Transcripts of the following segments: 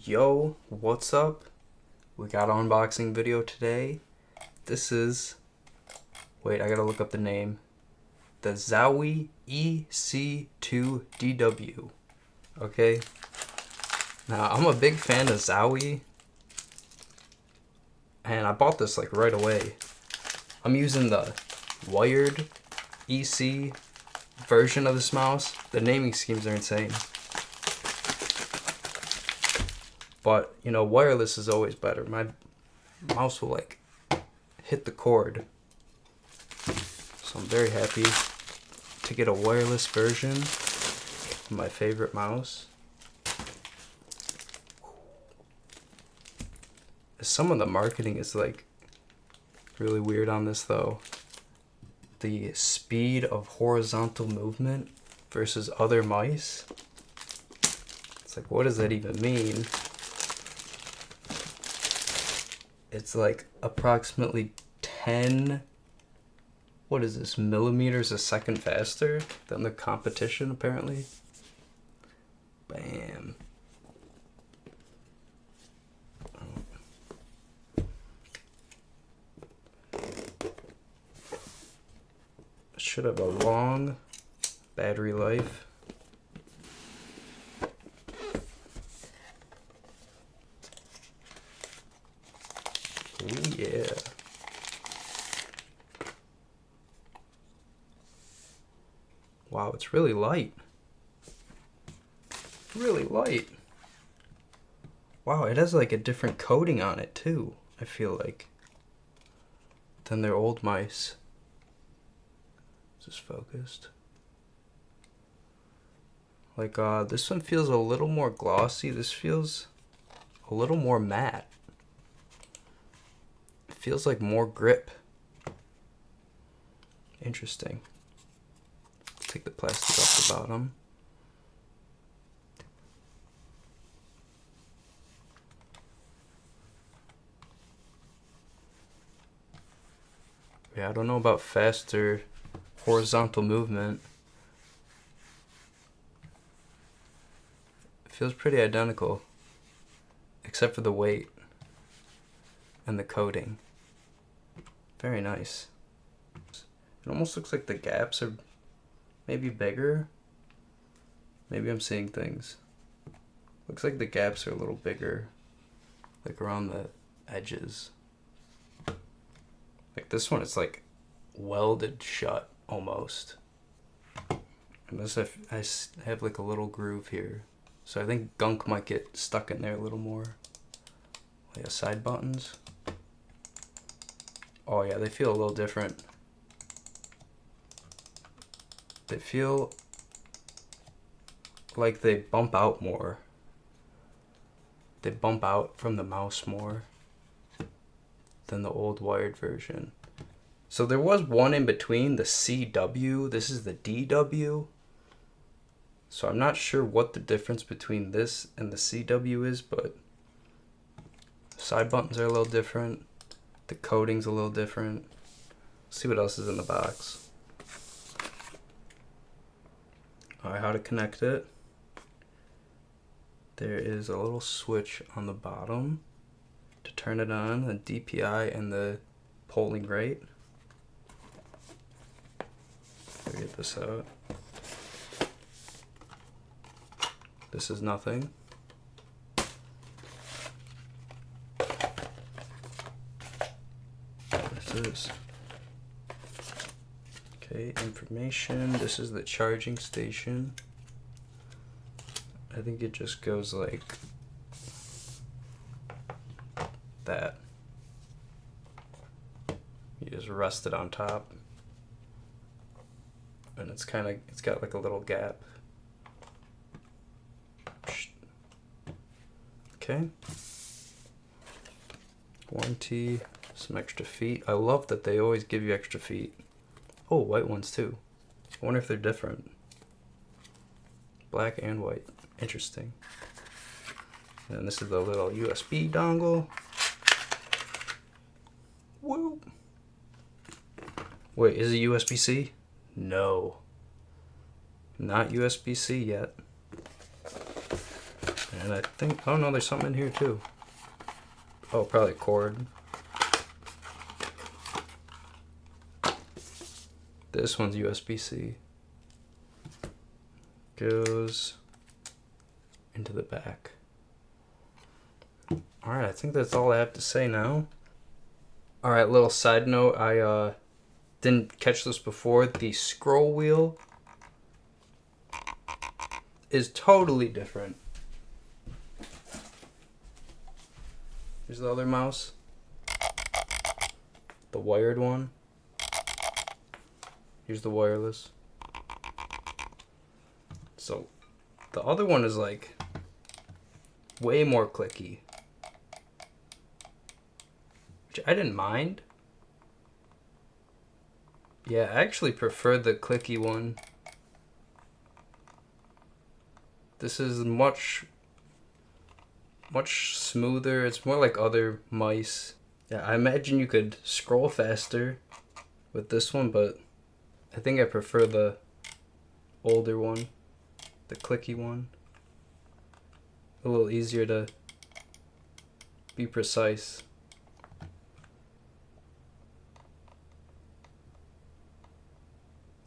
Yo, what's up? We got an unboxing video today. This is, wait, I gotta look up the name. The ZOWIE EC2-DW. Okay? Now, I'm a big fan of ZOWIE, and I bought this like right away. I'm using the wired EC version of this mouse. The naming schemes are insane. But, you know, wireless is always better. My mouse will, like, hit the cord. So I'm very happy to get a wireless version of my favorite mouse. Some of the marketing is, like, really weird on this, though. The speed of horizontal movement versus other mice. It's like, what does that even mean? It's like approximately 10, what is this, millimeters a second faster than the competition, apparently. Bam. Should have a long battery life. Oh yeah. Wow, it's really light. Really light. Wow, it has like a different coating on it too, I feel like, than their old mice. Is this focused? Like, this one feels a little more glossy. This feels a little more matte. It feels like more grip. Interesting. Take the plastic off the bottom. Yeah, I don't know about faster horizontal movement. It feels pretty identical, except for the weight and the coating. Very nice. It almost looks like the gaps are maybe bigger. Maybe I'm seeing things. Looks like the gaps are a little bigger, like around the edges. Like this one, it's like welded shut almost. And this, I have like a little groove here. So I think gunk might get stuck in there a little more. Like side buttons. Oh yeah, they feel a little different. They feel like they bump out more. They bump out from the mouse more than the old wired version. So there was one in between, the CW. This is the DW. So I'm not sure what the difference between this and the CW is, but side buttons are a little different. The coating's a little different. Let's see what else is in the box. Alright, how to connect it. There is a little switch on the bottom to turn it on, the DPI and the polling rate. Get this out. This is nothing. This is okay, information. This is the charging station. I think it just goes like that. You just rest it on top. And it's got like a little gap. Okay. Warranty, some extra feet. I love that they always give you extra feet. Oh, white ones too. I wonder if they're different. Black and white. Interesting. And this is the little USB dongle. Woo! Wait, is it USB-C? No. Not USB-C yet. And I think, oh no, there's something in here too. Oh, probably a cord. This one's USB-C. Goes into the back. Alright, I think that's all I have to say now. Alright, little side note, I didn't catch this before. The scroll wheel is totally different. Here's the other mouse. The wired one. Here's the wireless. So the other one is like way more clicky, which I didn't mind. Yeah, I actually prefer the clicky one. This is much smoother. It's more like other mice. Yeah, I imagine you could scroll faster with this one, but I think I prefer the older one, the clicky one. A little easier to be precise.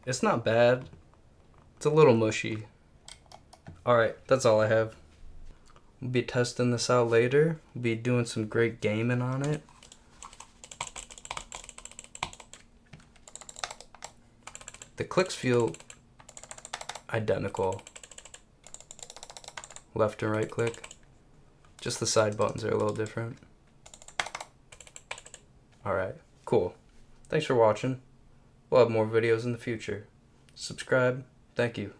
It's not bad. It's a little mushy. Alright, that's all I have. We'll be testing this out later. We'll be doing some great gaming on it. The clicks feel identical. Left and right click. Just the side buttons are a little different. Alright, cool. Thanks for watching. We'll have more videos in the future. Subscribe. Thank you.